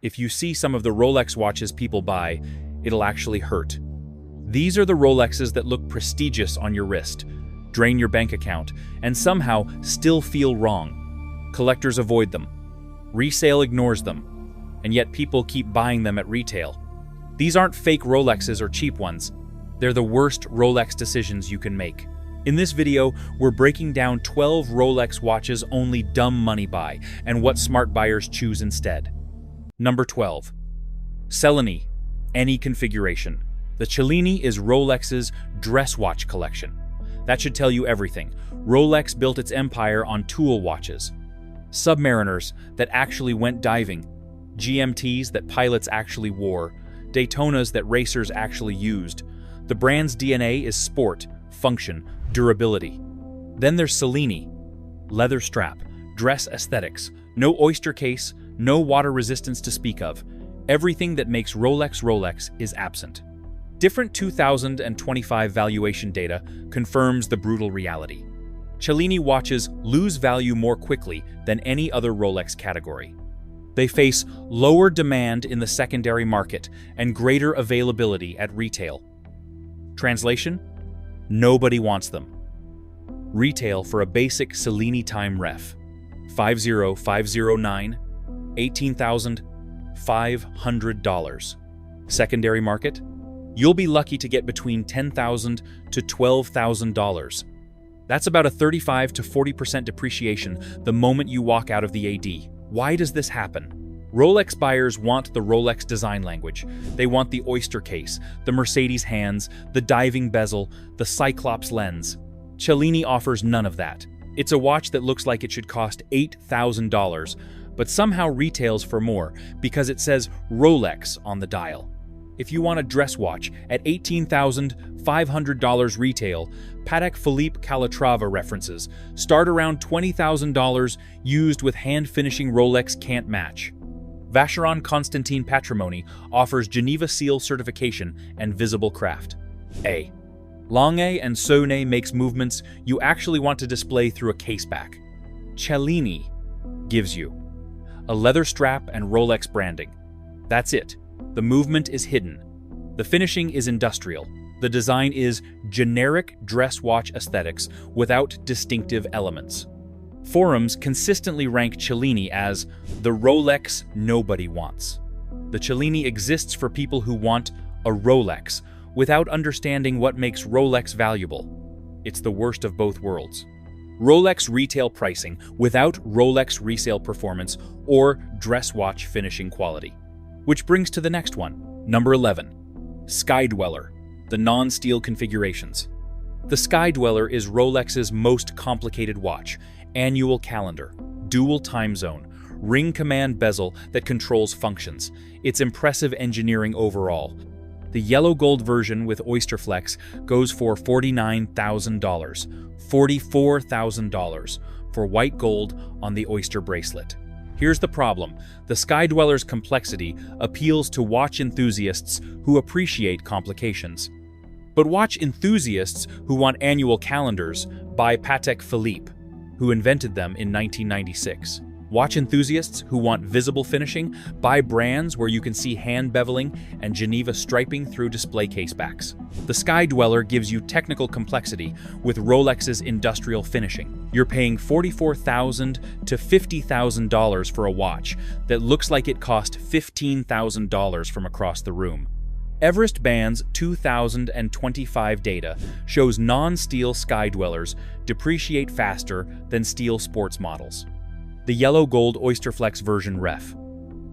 If you see some of the Rolex watches people buy, it'll actually hurt. These are the Rolexes that look prestigious on your wrist, drain your bank account, and somehow still feel wrong. Collectors avoid them. Resale ignores them. And yet people keep buying them at retail. These aren't fake Rolexes or cheap ones. They're the worst Rolex decisions you can make. In this video, we're breaking down 12 Rolex watches only dumb money buy and what smart buyers choose instead. Number 12. Cellini, any configuration. The Cellini is Rolex's dress watch collection. That should tell you everything. Rolex built its empire on tool watches. Submariners that actually went diving. GMTs that pilots actually wore. Daytonas that racers actually used. The brand's DNA is sport, function, durability. Then there's Cellini. Leather strap, dress aesthetics, no oyster case, no water resistance to speak of. Everything that makes Rolex is absent. Different 2025 valuation data confirms the brutal reality. Cellini watches lose value more quickly than any other Rolex category. They face lower demand in the secondary market and greater availability at retail. Translation? Nobody wants them. Retail for a basic Cellini time ref. 50509, $18,500. Secondary market? You'll be lucky to get between $10,000 to $12,000. That's about a 35 to 40% depreciation the moment you walk out of the AD. Why does this happen? Rolex buyers want the Rolex design language. They want the oyster case, the Mercedes hands, the diving bezel, the Cyclops lens. Cellini offers none of that. It's a watch that looks like it should cost $8,000, but somehow retails for more because it says Rolex on the dial. If you want a dress watch at $18,500 retail, Patek Philippe Calatrava references start around $20,000 used with hand-finishing Rolex can't match. Vacheron Constantin Patrimony offers Geneva Seal certification and visible craft. A. Lange & Söhne makes movements you actually want to display through a caseback. Cellini gives you a leather strap and Rolex branding. That's it. The movement is hidden. The finishing is industrial. The design is generic dress watch aesthetics without distinctive elements. Forums consistently rank Cellini as the Rolex nobody wants. The Cellini exists for people who want a Rolex without understanding what makes Rolex valuable. It's the worst of both worlds. Rolex retail pricing without Rolex resale performance or dress watch finishing quality. Which brings to the next one, number 11. Sky Dweller, the non-steel configurations. The Sky Dweller is Rolex's most complicated watch. Annual calendar, dual time zone, ring command bezel that controls functions. It's impressive engineering overall. The yellow gold version with Oyster Flex goes for $49,000, $44,000 for white gold on the Oyster bracelet. Here's the problem. The Sky Dweller's complexity appeals to watch enthusiasts who appreciate complications. But watch enthusiasts who want annual calendars buy Patek Philippe, who invented them in 1996. Watch enthusiasts who want visible finishing buy brands where you can see hand beveling and Geneva striping through display casebacks. The Sky Dweller gives you technical complexity with Rolex's industrial finishing. You're paying $44,000 to $50,000 for a watch that looks like it cost $15,000 from across the room. Everest Band's 2025 data shows non-steel Sky Dwellers depreciate faster than steel sports models. The yellow gold Oyster Flex version ref,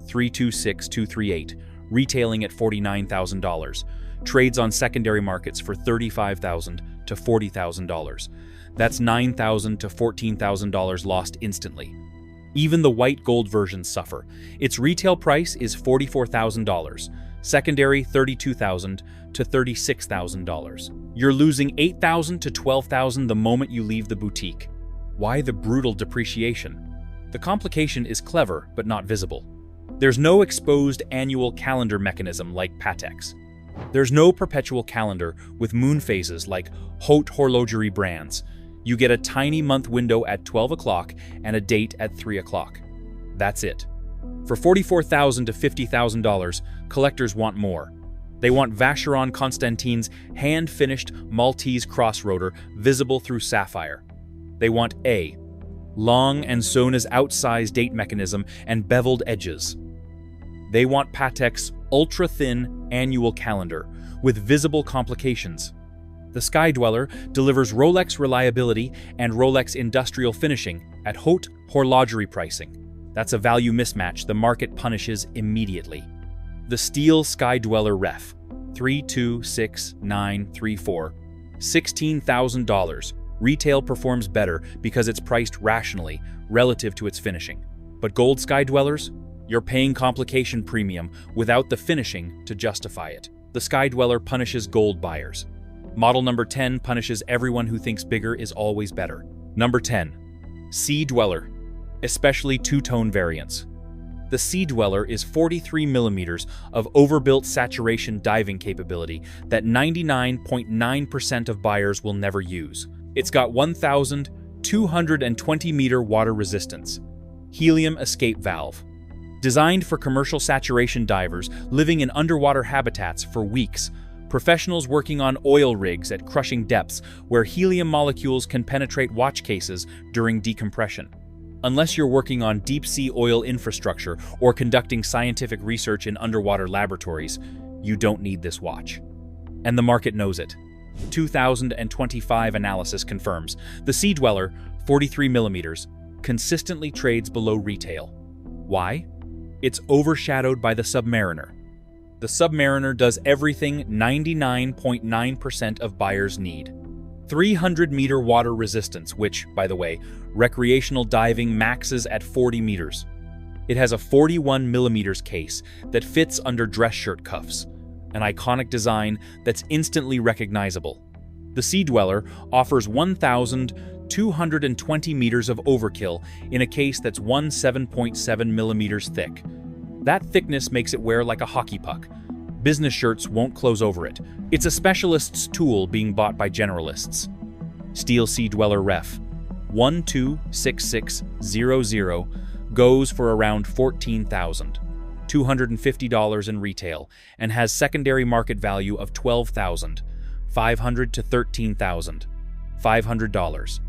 326238, retailing at $49,000, trades on secondary markets for $35,000 to $40,000. That's $9,000 to $14,000 lost instantly. Even the white gold versions suffer. Its retail price is $44,000. Secondary $32,000 to $36,000. You're losing $8,000 to $12,000 the moment you leave the boutique. Why the brutal depreciation? The complication is clever but not visible. There's no exposed annual calendar mechanism like Patek's. There's no perpetual calendar with moon phases like haute horlogerie brands. You get a tiny month window at 12 o'clock and a date at 3 o'clock. That's it. For $44,000 to $50,000, collectors want more. They want Vacheron Constantine's hand-finished Maltese crossroader visible through sapphire. They want A, long and Sona's outsized date mechanism and beveled edges. They want Patek's ultra-thin annual calendar with visible complications. The Sky Dweller delivers Rolex reliability and Rolex industrial finishing at haute horlogerie pricing. That's a value mismatch the market punishes immediately. The Steel Sky Dweller Ref, 326934, $16,000. Retail performs better because it's priced rationally relative to its finishing. But gold Sky Dwellers? You're paying complication premium without the finishing to justify it. The Sky Dweller punishes gold buyers. Model number 10 punishes everyone who thinks bigger is always better. Number 10. Sea Dweller, especially two-tone variants. The Sea Dweller is 43 millimeters of overbuilt saturation diving capability that 99.9% of buyers will never use. It's got 1,220-meter water resistance, helium escape valve. Designed for commercial saturation divers living in underwater habitats for weeks, professionals working on oil rigs at crushing depths where helium molecules can penetrate watch cases during decompression. Unless you're working on deep-sea oil infrastructure or conducting scientific research in underwater laboratories, you don't need this watch. And the market knows it. 2025 analysis confirms the Sea Dweller, 43 millimeters, consistently trades below retail. Why? It's overshadowed by the Submariner. The Submariner does everything 99.9% of buyers need. 300-meter water resistance, which, by the way, recreational diving maxes at 40 meters. It has a 41 millimeters case that fits under dress shirt cuffs, an iconic design that's instantly recognizable. The Sea Dweller offers 1,220 meters of overkill in a case that's 7.7 millimeters thick. That thickness makes it wear like a hockey puck. Business shirts won't close over it. It's a specialist's tool being bought by generalists. Steel Sea Dweller Ref, 126600, goes for around $14,250 in retail and has secondary market value of $12,500 to $13,500.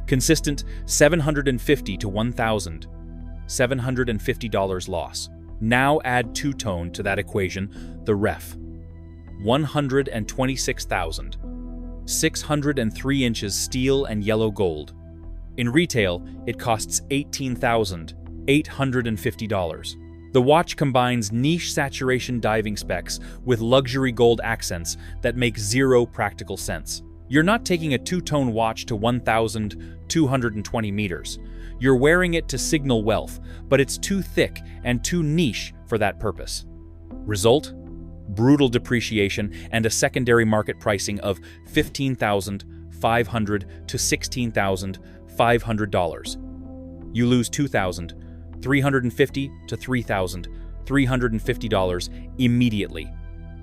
Consistent $750 to $1,750 loss. Now add two-tone to that equation, the Ref. 126,000. 603 inches steel and yellow gold. In retail, it costs $18,850. The watch combines niche saturation diving specs with luxury gold accents that make zero practical sense. You're not taking a two-tone watch to 1,220 meters. You're wearing it to signal wealth, but it's too thick and too niche for that purpose. Result? Brutal depreciation and a secondary market pricing of $15,500 to $16,500. You lose $2,350 to $3,350 immediately.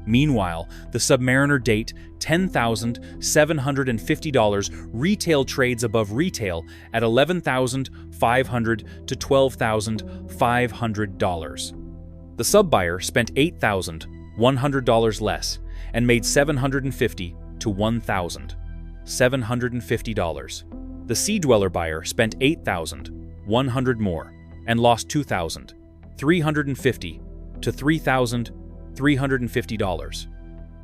Meanwhile, the Submariner date, $10,750, retail trades above retail at $11,500 to $12,500. The sub-buyer spent $8,100 less and made $750 to $1,750. The Sea Dweller buyer spent $8,100 more and lost $2,350 to $3,350.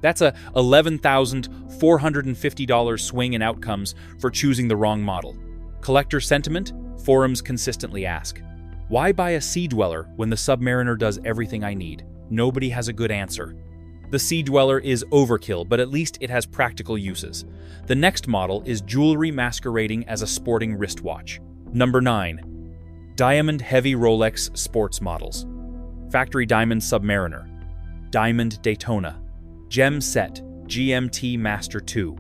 That's a $11,450 swing in outcomes for choosing the wrong model. Collector sentiment? Forums consistently ask, why buy a Sea Dweller when the Submariner does everything I need? Nobody has a good answer. The Sea Dweller is overkill, but at least it has practical uses. The next model is jewelry masquerading as a sporting wristwatch. Number 9. Diamond Heavy Rolex Sports Models. Factory Diamond Submariner, Diamond Daytona, Gem Set GMT Master 2.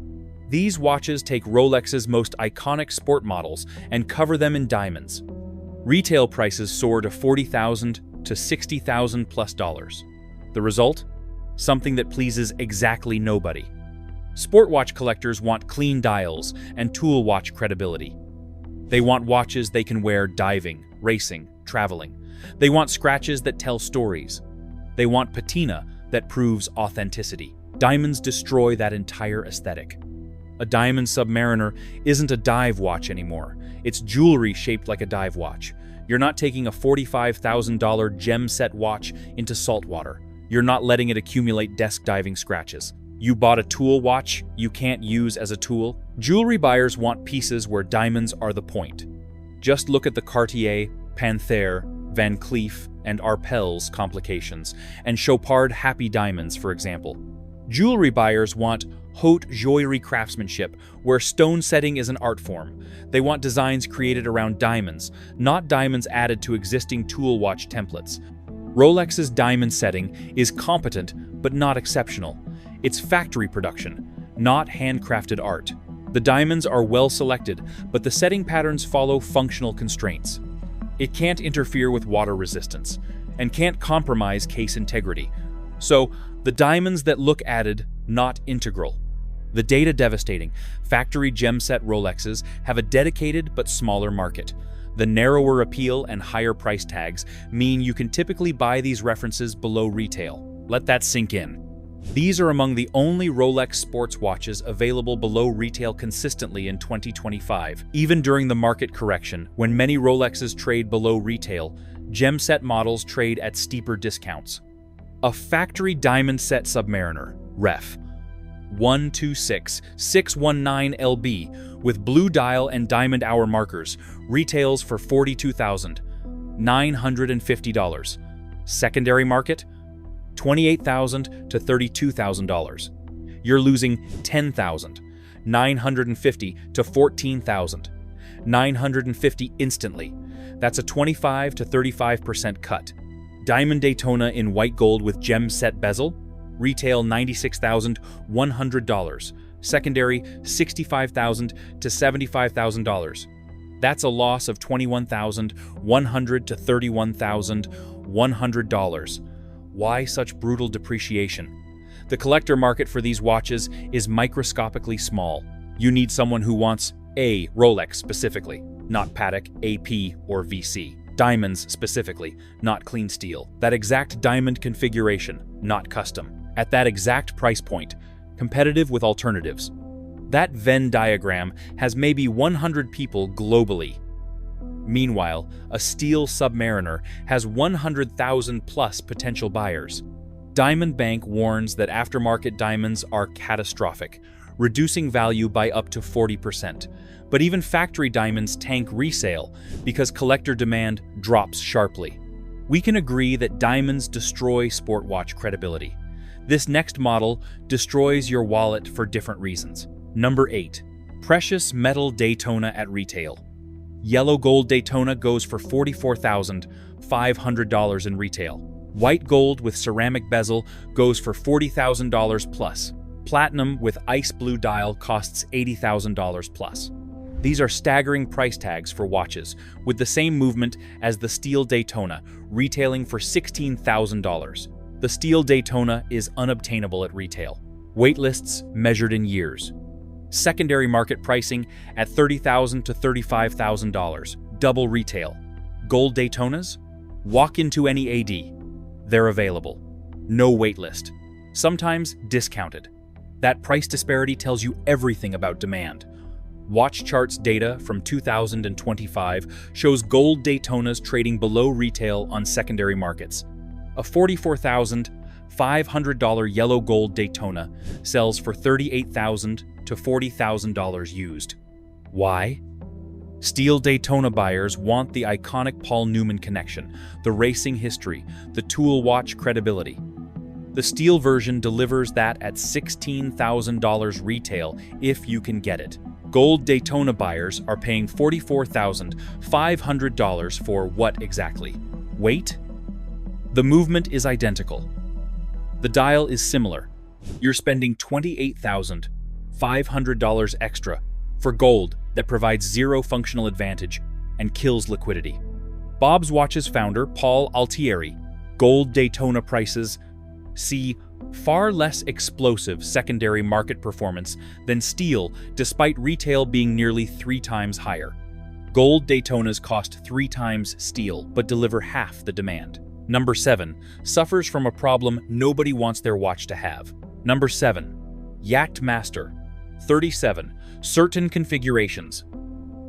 These watches take Rolex's most iconic sport models and cover them in diamonds. Retail prices soar to $40,000 to $60,000 plus dollars. The result? Something that pleases exactly nobody. Sport watch collectors want clean dials and tool watch credibility. They want watches they can wear diving, racing, traveling. They want scratches that tell stories. They want patina that proves authenticity. Diamonds destroy that entire aesthetic. A diamond Submariner isn't a dive watch anymore. It's jewelry shaped like a dive watch. You're not taking a $45,000 gem set watch into salt water. You're not letting it accumulate desk diving scratches. You bought a tool watch you can't use as a tool? Jewelry buyers want pieces where diamonds are the point. Just look at the Cartier, Panthère, Van Cleef, and Arpels complications, and Chopard Happy Diamonds, for example. Jewelry buyers want haute joyerie craftsmanship, where stone setting is an art form. They want designs created around diamonds, not diamonds added to existing tool watch templates. Rolex's diamond setting is competent, but not exceptional. It's factory production, not handcrafted art. The diamonds are well selected, but the setting patterns follow functional constraints. It can't interfere with water resistance, and can't compromise case integrity. So, the diamonds that look added, not integral. The data devastating. Factory gem-set Rolexes have a dedicated but smaller market. The narrower appeal and higher price tags mean you can typically buy these references below retail. Let that sink in. These are among the only Rolex sports watches available below retail consistently in 2025. Even during the market correction, when many Rolexes trade below retail, gem-set models trade at steeper discounts. A factory diamond set Submariner, Ref. 126619LB, with blue dial and diamond hour markers, retails for $42,950. Secondary market, $28,000 to $32,000. You're losing $10,950 to $14,950 instantly. That's a 25 to 35% cut. Diamond Daytona in white gold with gem set bezel, retail $96,100. Secondary $65,000 to $75,000. That's a loss of $21,100 to $31,100. Why such brutal depreciation? The collector market for these watches is microscopically small. You need someone who wants a Rolex specifically, not Patek, AP, or VC. Diamonds specifically, not clean steel. That exact diamond configuration, not custom. At that exact price point, competitive with alternatives. That Venn diagram has maybe 100 people globally. Meanwhile, a steel Submariner has 100,000 plus potential buyers. Diamond Bank warns that aftermarket diamonds are catastrophic, reducing value by up to 40%. But even factory diamonds tank resale because collector demand drops sharply. We can agree that diamonds destroy sport watch credibility. This next model destroys your wallet for different reasons. Number 8. Precious Metal Daytona at retail. Yellow gold Daytona goes for $44,500 in retail. White gold with ceramic bezel goes for $40,000 plus. Platinum with ice blue dial costs $80,000 plus. These are staggering price tags for watches, with the same movement as the steel Daytona, retailing for $16,000. The steel Daytona is unobtainable at retail. Waitlists measured in years. Secondary market pricing at $30,000 to $35,000, double retail. Gold Daytonas? Walk into any AD. They're available. No waitlist. Sometimes discounted. That price disparity tells you everything about demand. Watch Charts data from 2025 shows gold Daytonas trading below retail on secondary markets. A $44,500 yellow gold Daytona sells for $38,000 to $40,000 used. Why? Steel Daytona buyers want the iconic Paul Newman connection, the racing history, the tool watch credibility. The steel version delivers that at $16,000 retail if you can get it. Gold Daytona buyers are paying $44,500 for what exactly? Weight? The movement is identical. The dial is similar. You're spending $28,500 extra for gold that provides zero functional advantage and kills liquidity. Bob's Watches founder Paul Altieri, gold Daytona prices see far less explosive secondary market performance than steel, despite retail being nearly 3 times higher. Gold Daytonas cost 3 times steel, but deliver half the demand. Number 7. Suffers from a problem nobody wants their watch to have. Number 7. Yachtmaster 37. Certain configurations.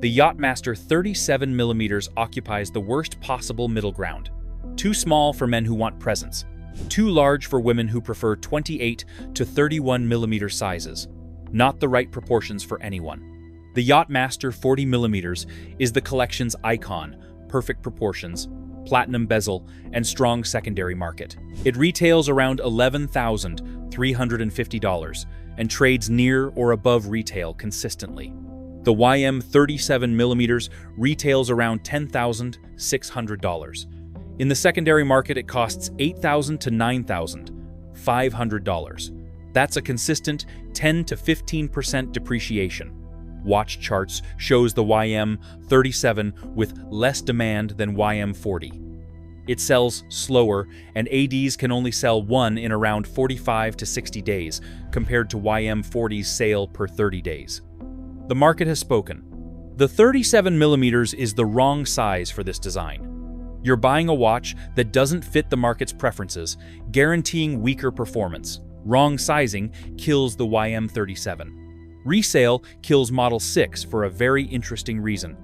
The Yachtmaster 37mm occupies the worst possible middle ground. Too small for men who want presence. Too large for women who prefer 28 to 31mm sizes. Not the right proportions for anyone. The Yachtmaster 40mm is the collection's icon, perfect proportions, platinum bezel, and strong secondary market. It retails around $11,350 and trades near or above retail consistently. The YM 37mm retails around $10,600. In the secondary market, it costs $8,000 to $9,500. That's a consistent 10 to 15% depreciation. Watch charts shows the YM 37 with less demand than YM 40. It sells slower, and ADs can only sell one in around 45 to 60 days, compared to YM 40's sale per 30 days. The market has spoken. The 37mm is the wrong size for this design. You're buying a watch that doesn't fit the market's preferences, guaranteeing weaker performance. Wrong sizing kills the YM 37. Resale kills Model 6 for a very interesting reason.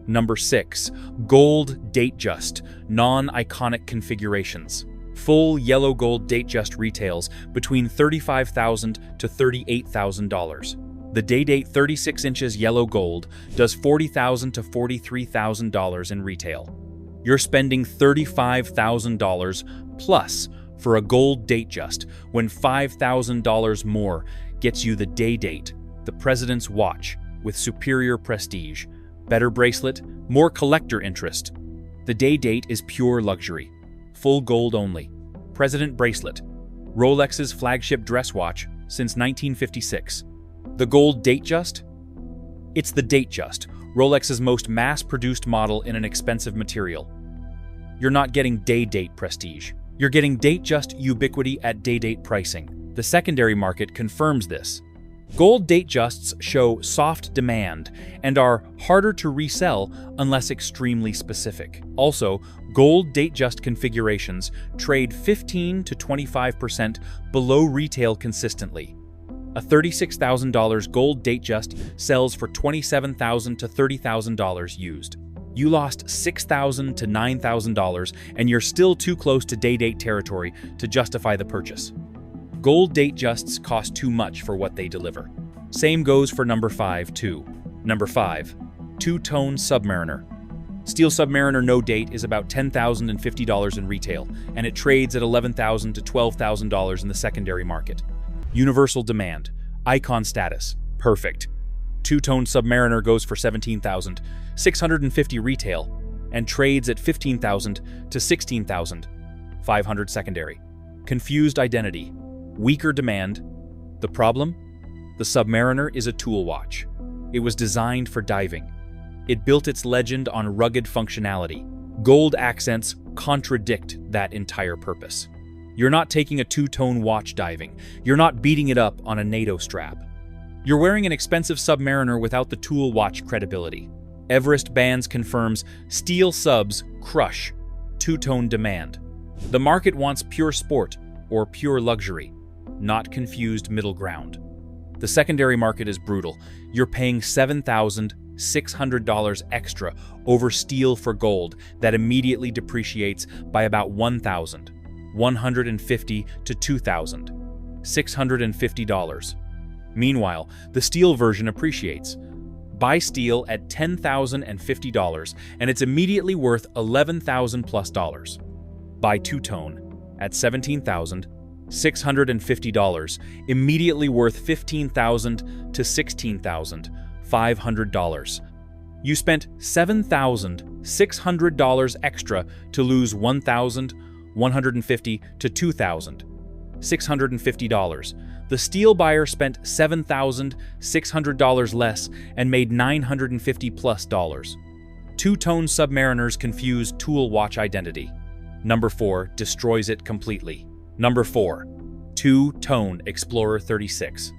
Number 6. Gold Datejust, non-iconic configurations. Full yellow gold Datejust retails between $35,000 to $38,000. The Day-Date 36 inches yellow gold does $40,000 to $43,000 in retail. You're spending $35,000 plus for a gold Datejust when $5,000 more gets you the Day-Date, the President's watch, with superior prestige, better bracelet, more collector interest. The Day-Date is pure luxury, full gold only. President bracelet, Rolex's flagship dress watch since 1956. The gold Datejust? It's the Datejust, Rolex's most mass-produced model in an expensive material. You're not getting Day-Date prestige. You're getting Datejust ubiquity at Day-Date pricing. The secondary market confirms this. Gold Datejusts show soft demand and are harder to resell unless extremely specific. Also, gold Datejust configurations trade 15 to 25% below retail consistently. A $36,000 gold Datejust sells for $27,000 to $30,000 used. You lost $6,000 to $9,000 and you're still too close to Day-Date territory to justify the purchase. Gold Datejusts cost too much for what they deliver. Same goes for number 5 too. Number 5. Two-Tone Submariner. Steel Submariner no date is about $10,050 in retail, and it trades at $11,000 to $12,000 in the secondary market. Universal demand. Icon status. Perfect. Two-Tone Submariner goes for $17,650 retail and trades at $15,000 to $16,500 secondary. Confused identity. Weaker demand. The problem? The Submariner is a tool watch. It was designed for diving. It built its legend on rugged functionality. Gold accents contradict that entire purpose. You're not taking a two-tone watch diving. You're not beating it up on a NATO strap. You're wearing an expensive Submariner without the tool watch credibility. Everest Bands confirms steel subs crush two-tone demand. The market wants pure sport or pure luxury, not confused middle ground. The secondary market is brutal. You're paying $7,600 extra over steel for gold that immediately depreciates by about $1,150 to $2,650. Meanwhile, the steel version appreciates. Buy steel at $10,050 and it's immediately worth $11,000 plus dollars. Buy two-tone at $17,650, immediately worth $15,000 to $16,500. You spent $7,600 extra to lose $1,150 to $2,650. The steel buyer spent $7,600 less and made $950 plus dollars. Two-tone Submariners confuse tool watch identity. Number 4 destroys it completely. Number 4. Two-tone Explorer 36.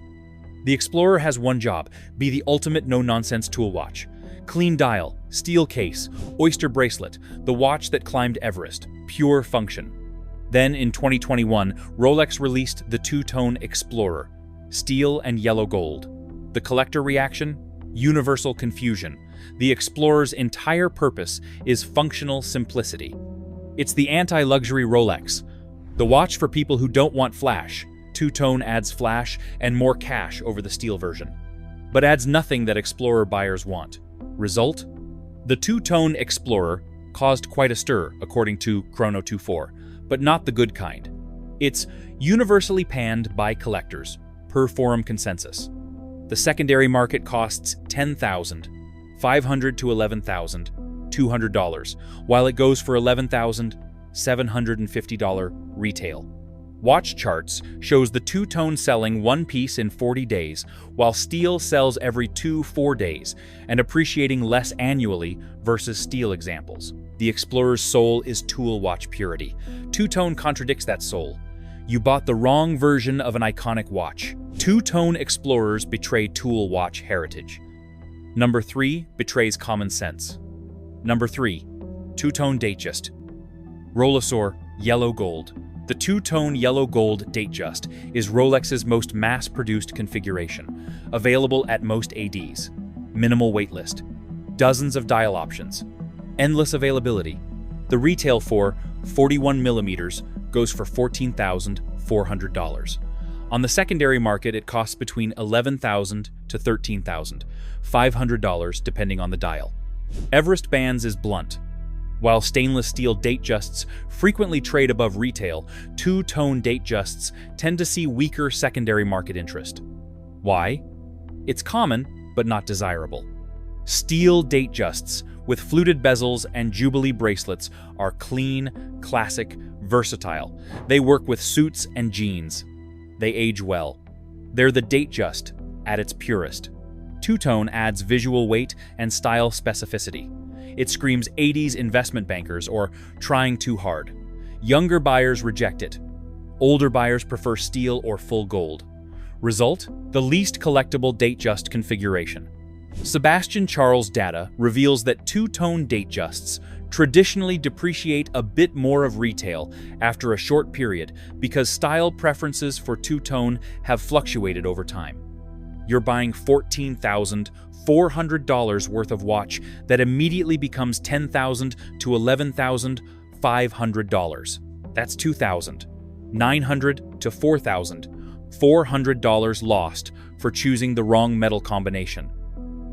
The Explorer has one job: be the ultimate no-nonsense tool watch. Clean dial, Steel case, oyster bracelet, the watch that climbed Everest, pure function. Then in 2021, Rolex released the two-tone Explorer, steel and yellow gold. The collector reaction? Universal confusion. The Explorer's entire purpose is functional simplicity. It's the anti-luxury Rolex, the watch for people who don't want flash. Two-tone adds flash and more cash over the steel version, but adds nothing that Explorer buyers want. Result? The two-tone Explorer caused quite a stir, according to Chrono24, but not the good kind. It's universally panned by collectors, per forum consensus. The secondary market costs $10,500 to $11,200, while it goes for $11,750 retail. Watch charts shows the two-tone selling one piece in 40 days, while steel sells every 4 days, and appreciating less annually versus steel examples. The Explorer's soul is tool watch purity. Two-tone contradicts that soul. You bought the wrong version of an iconic watch. Two-tone Explorers betray tool watch heritage. Number 3 betrays common sense. Number 3, two-tone Datejust. Rolexes yellow gold. The two-tone yellow gold Datejust is Rolex's most mass-produced configuration, available at most ADs. Minimal waitlist, dozens of dial options, endless availability. The retail for 41mm goes for $14,400. On the secondary market, it costs between $11,000 to $13,500 depending on the dial. Everest bands is blunt. While stainless steel Datejusts frequently trade above retail, two-tone Datejusts tend to see weaker secondary market interest. Why? It's common, but not desirable. Steel Datejusts with fluted bezels and Jubilee bracelets are clean, classic, versatile. They work with suits and jeans. They age well. They're the Datejust at its purest. Two-tone adds visual weight and style specificity. It screams 80s investment bankers or trying too hard. Younger buyers reject it. Older buyers prefer steel or full gold. Result? The least collectible Datejust configuration. Sebastian Charles data reveals that two-tone Datejusts traditionally depreciate a bit more of retail after a short period because style preferences for two-tone have fluctuated over time. You're buying $14,400 worth of watch that immediately becomes $10,000 to $11,500. That's $2,900 to $4,400 lost for choosing the wrong metal combination.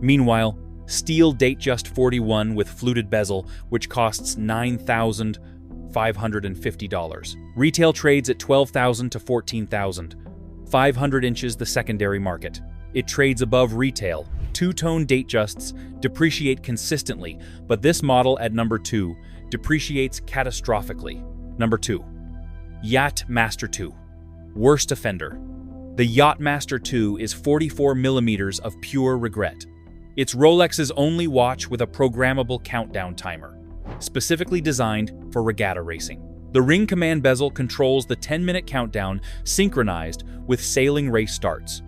Meanwhile, steel Datejust 41 with fluted bezel, which costs $9,550. Retail trades at $12,000 to $14,000. 500 inches the secondary market. It trades above retail. Two-tone Datejusts depreciate consistently, but this model at number 2 depreciates catastrophically. Number 2. Yacht Master 2. Worst offender. The Yacht Master 2 is 44mm of pure regret. It's Rolex's only watch with a programmable countdown timer, specifically designed for regatta racing. The ring command bezel controls the 10-minute countdown synchronized with sailing race starts.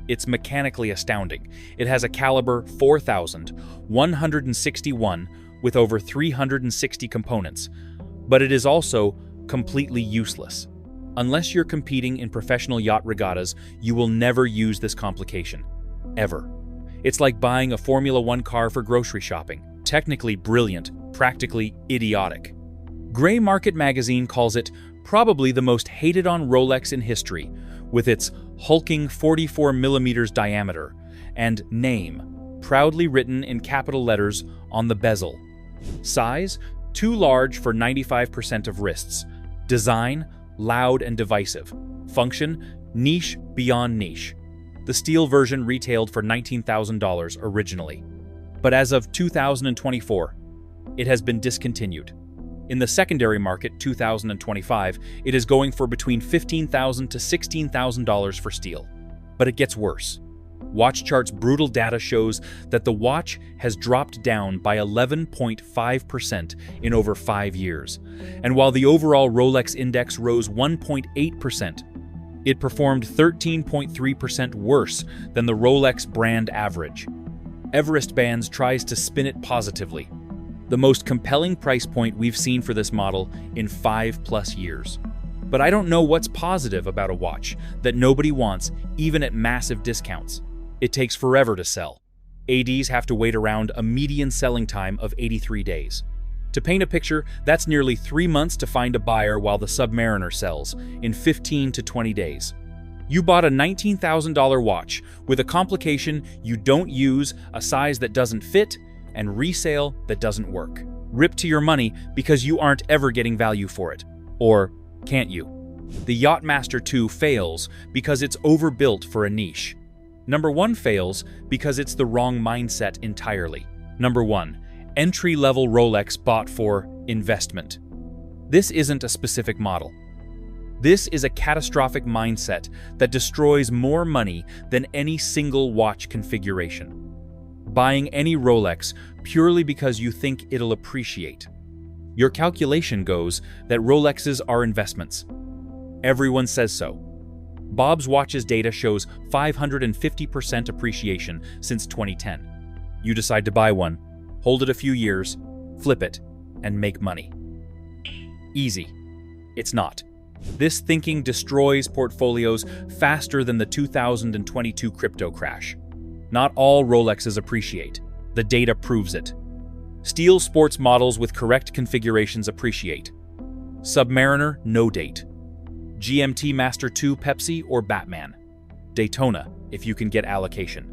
It's mechanically astounding. It has a caliber 4,161 with over 360 components, but it is also completely useless. Unless you're competing in professional yacht regattas, you will never use this complication. Ever. It's like buying a Formula One car for grocery shopping. Technically brilliant, practically idiotic. Gray Market magazine calls it probably the most hated on Rolex in history, with its hulking 44mm diameter and name proudly written in capital letters on the bezel. Size, too large for 95% of wrists. Design, loud and divisive. Function, niche beyond niche. The steel version retailed for $19,000 originally, but as of 2024, it has been discontinued. In the secondary market, 2025, it is going for between $15,000 to $16,000 for steel. But it gets worse. Watch Chart's brutal data shows that the watch has dropped down by 11.5% in over 5 years. And while the overall Rolex index rose 1.8%, it performed 13.3% worse than the Rolex brand average. Everest Bands tries to spin it positively. The most compelling price point we've seen for this model in 5+ years. But I don't know what's positive about a watch that nobody wants, even at massive discounts. It takes forever to sell. ADs have to wait around a median selling time of 83 days. To paint a picture, that's nearly 3 months to find a buyer while the Submariner sells in 15 to 20 days. You bought a $19,000 watch with a complication you don't use, a size that doesn't fit, and resale that doesn't work. Ripped to your money because you aren't ever getting value for it. Or can't you? The Yachtmaster 2 fails because it's overbuilt for a niche. Number 1 fails because it's the wrong mindset entirely. Number 1. Entry-level Rolex bought for investment. This isn't a specific model. This is a catastrophic mindset that destroys more money than any single watch configuration. Buying any Rolex purely because you think it'll appreciate. Your calculation goes that Rolexes are investments. Everyone says so. Bob's Watches data shows 550% appreciation since 2010. You decide to buy one, hold it a few years, flip it, and make money. Easy. It's not. This thinking destroys portfolios faster than the 2022 crypto crash. Not all Rolexes appreciate. The data proves it. Steel sports models with correct configurations appreciate. Submariner, no date. GMT Master 2 Pepsi or Batman. Daytona, if you can get allocation.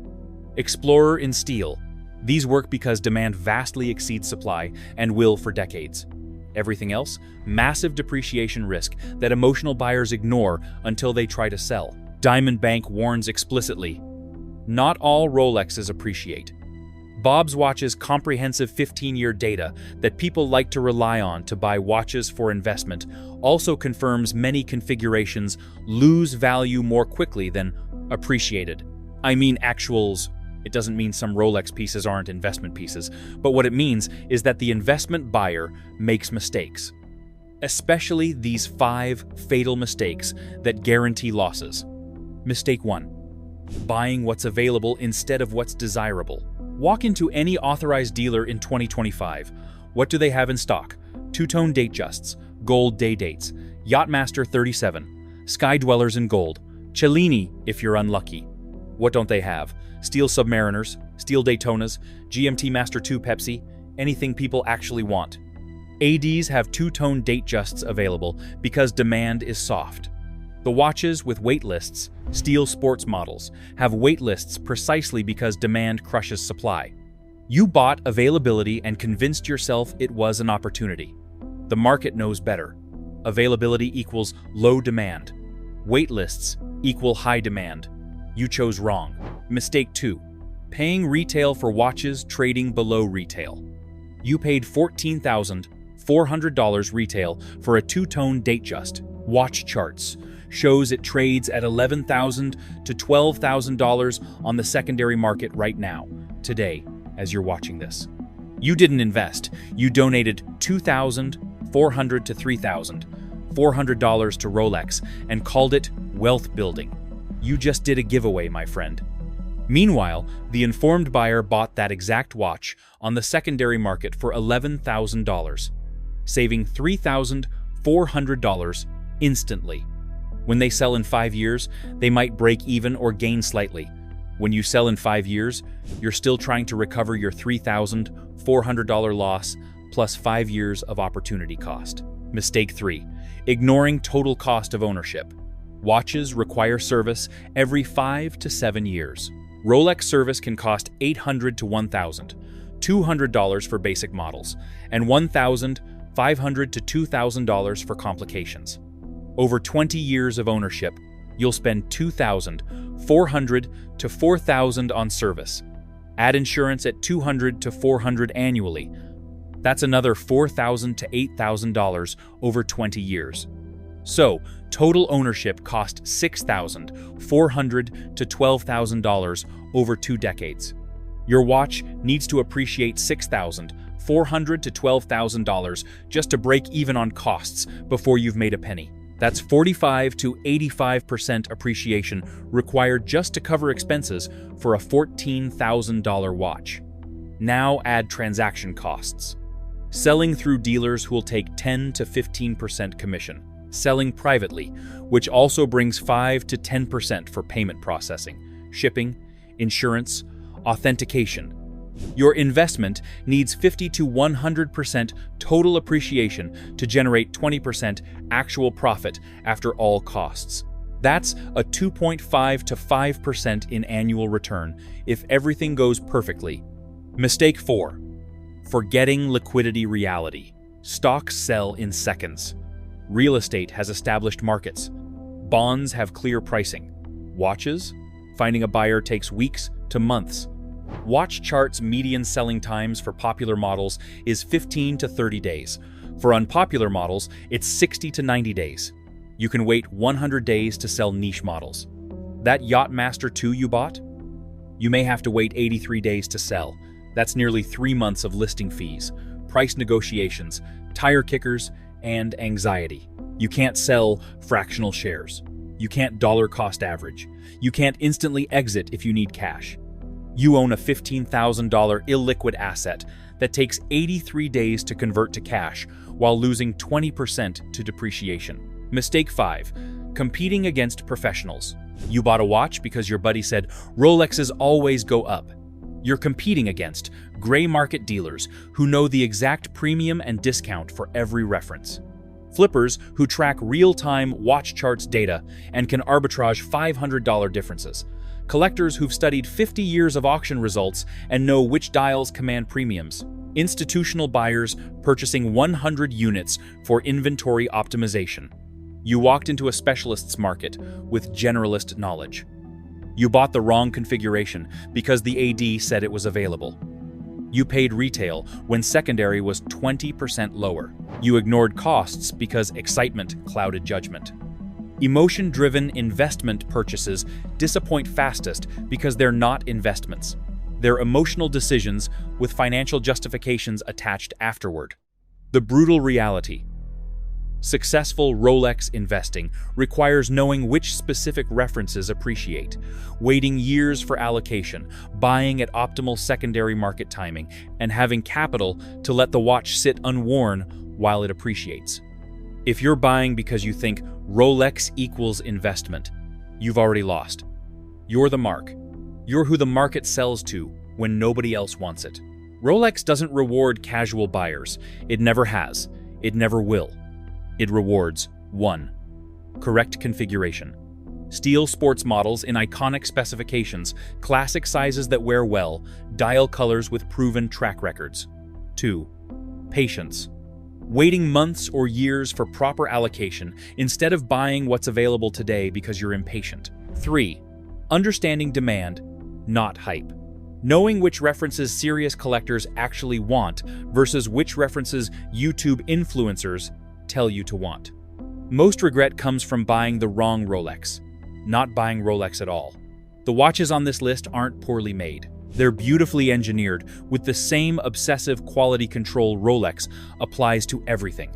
Explorer in steel. These work because demand vastly exceeds supply and will for decades. Everything else, massive depreciation risk that emotional buyers ignore until they try to sell. Diamond Bank warns explicitly. Not all Rolexes appreciate. Bob's Watches' comprehensive 15-year data that people like to rely on to buy watches for investment also confirms many configurations lose value more quickly than appreciated. I mean actuals. It doesn't mean some Rolex pieces aren't investment pieces, but what it means is that the investment buyer makes mistakes. Especially these 5 fatal mistakes that guarantee losses. Mistake 1. Buying what's available instead of what's desirable. Walk into any authorized dealer in 2025. What do they have in stock? Two-tone date justs, gold day dates, Yachtmaster 37, Sky Dwellers in gold, Cellini if you're unlucky. What don't they have? Steel Submariners, Steel Daytonas, GMT Master 2 Pepsi, anything people actually want. ADs have two-tone date justs available because demand is soft. The watches with wait lists, steel sports models, have wait lists precisely because demand crushes supply. You bought availability and convinced yourself it was an opportunity. The market knows better. Availability equals low demand. Wait lists equal high demand. You chose wrong. Mistake 2. Paying retail for watches trading below retail. You paid $14,400 retail for a two-tone date just. Watch charts shows it trades at $11,000 to $12,000 on the secondary market right now, today, as you're watching this. You didn't invest. You donated $2,400 to $3,400 to Rolex and called it wealth building. You just did a giveaway, my friend. Meanwhile, the informed buyer bought that exact watch on the secondary market for $11,000, saving $3,400 instantly. When they sell in 5 years, they might break even or gain slightly. When you sell in 5 years, you're still trying to recover your $3,400 loss plus 5 years of opportunity cost. Mistake 3. Ignoring total cost of ownership. Watches require service every 5 to 7 years. Rolex service can cost $800 to $1,000, $200 for basic models, and $1,500 to $2,000 for complications. Over 20 years of ownership, you'll spend $2,400 to $4,000 on service. Add insurance at $200 to $400 annually. That's another $4,000 to $8,000 over 20 years. So, total ownership cost $6,400 to $12,000 over 2 decades. Your watch needs to appreciate $6,400 to $12,000 just to break even on costs before you've made a penny. That's 45 to 85% appreciation required just to cover expenses for a $14,000 watch. Now add transaction costs. Selling through dealers who will take 10 to 15% commission. Selling privately, which also brings 5 to 10% for payment processing, shipping, insurance, authentication. Your investment needs 50 to 100% total appreciation to generate 20% actual profit after all costs. That's a 2.5 to 5% in annual return if everything goes perfectly. Mistake 4. Forgetting liquidity reality. Stocks sell in seconds. Real estate has established markets. Bonds have clear pricing. Watches? Finding a buyer takes weeks to months. Watch charts' median selling times for popular models is 15 to 30 days. For unpopular models, it's 60 to 90 days. You can wait 100 days to sell niche models. That Yachtmaster 2 you bought? You may have to wait 83 days to sell. That's nearly 3 months of listing fees, price negotiations, tire kickers, and anxiety. You can't sell fractional shares. You can't dollar cost average. You can't instantly exit if you need cash. You own a $15,000 illiquid asset that takes 83 days to convert to cash while losing 20% to depreciation. Mistake 5. Competing against professionals. You bought a watch because your buddy said Rolexes always go up. You're competing against gray market dealers who know the exact premium and discount for every reference. Flippers who track real-time watch charts data and can arbitrage $500 differences. Collectors who've studied 50 years of auction results and know which dials command premiums. Institutional buyers purchasing 100 units for inventory optimization. You walked into a specialist's market with generalist knowledge. You bought the wrong configuration because the AD said it was available. You paid retail when secondary was 20% lower. You ignored costs because excitement clouded judgment. Emotion-driven investment purchases disappoint fastest because they're not investments. They're emotional decisions with financial justifications attached afterward. The brutal reality. Successful Rolex investing requires knowing which specific references appreciate, waiting years for allocation, buying at optimal secondary market timing, and having capital to let the watch sit unworn while it appreciates. If you're buying because you think Rolex equals investment, you've already lost. You're the mark. You're who the market sells to when nobody else wants it. Rolex doesn't reward casual buyers. It never has. It never will. It rewards 1. Correct configuration. Steel sports models in iconic specifications, classic sizes that wear well, dial colors with proven track records. 2. Patience. Waiting months or years for proper allocation instead of buying what's available today because you're impatient. 3. Understanding demand, not hype. Knowing which references serious collectors actually want versus which references YouTube influencers tell you to want. Most regret comes from buying the wrong Rolex, not buying Rolex at all. The watches on this list aren't poorly made. They're beautifully engineered with the same obsessive quality control Rolex applies to everything.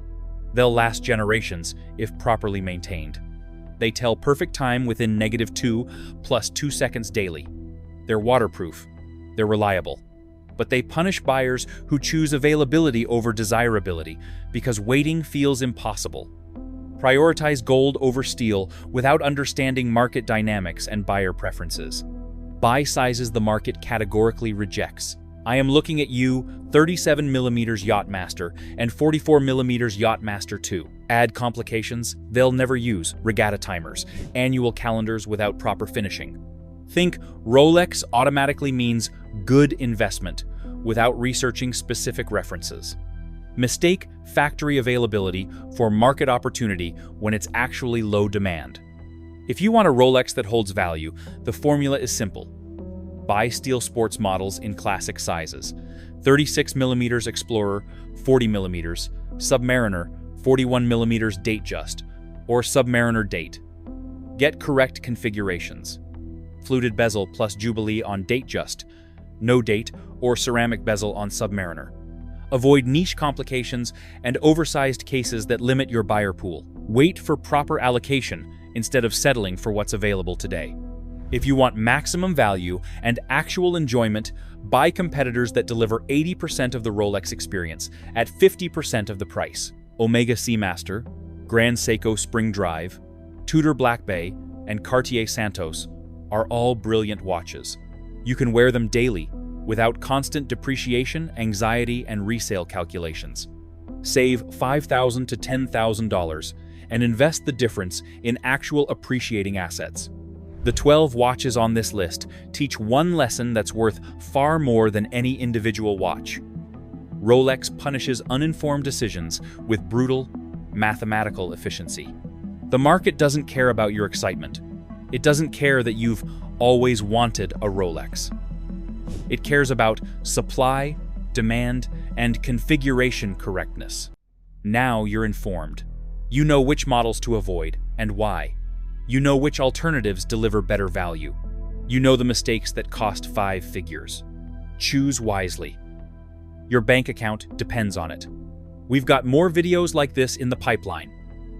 They'll last generations if properly maintained. They tell perfect time within -2 plus 2 seconds daily. They're waterproof. They're reliable. But they punish buyers who choose availability over desirability because waiting feels impossible. Prioritize gold over steel without understanding market dynamics and buyer preferences. Buy sizes the market categorically rejects. I am looking at you, 37mm Yachtmaster and 44mm Yachtmaster 2. Add complications, they'll never use regatta timers, annual calendars without proper finishing. Think Rolex automatically means good investment without researching specific references. Mistake factory availability for market opportunity when it's actually low demand. If you want a Rolex that holds value, the formula is simple. Buy steel sports models in classic sizes. 36mm Explorer, 40mm, Submariner, 41mm Datejust, or Submariner Date. Get correct configurations. Fluted bezel plus Jubilee on Datejust, no date or ceramic bezel on Submariner. Avoid niche complications and oversized cases that limit your buyer pool. Wait for proper allocation instead of settling for what's available today. If you want maximum value and actual enjoyment, buy competitors that deliver 80% of the Rolex experience at 50% of the price. Omega Seamaster, Grand Seiko Spring Drive, Tudor Black Bay, and Cartier Santos are all brilliant watches. You can wear them daily without constant depreciation, anxiety, and resale calculations. Save $5,000 to $10,000 and invest the difference in actual appreciating assets. The 12 watches on this list teach one lesson that's worth far more than any individual watch. Rolex punishes uninformed decisions with brutal, mathematical efficiency. The market doesn't care about your excitement. It doesn't care that you've always wanted a Rolex. It cares about supply, demand, and configuration correctness. Now you're informed. You know which models to avoid and why. You know which alternatives deliver better value. You know the mistakes that cost 5 figures. Choose wisely. Your bank account depends on it. We've got more videos like this in the pipeline.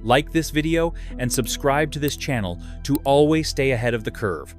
Like this video and subscribe to this channel to always stay ahead of the curve.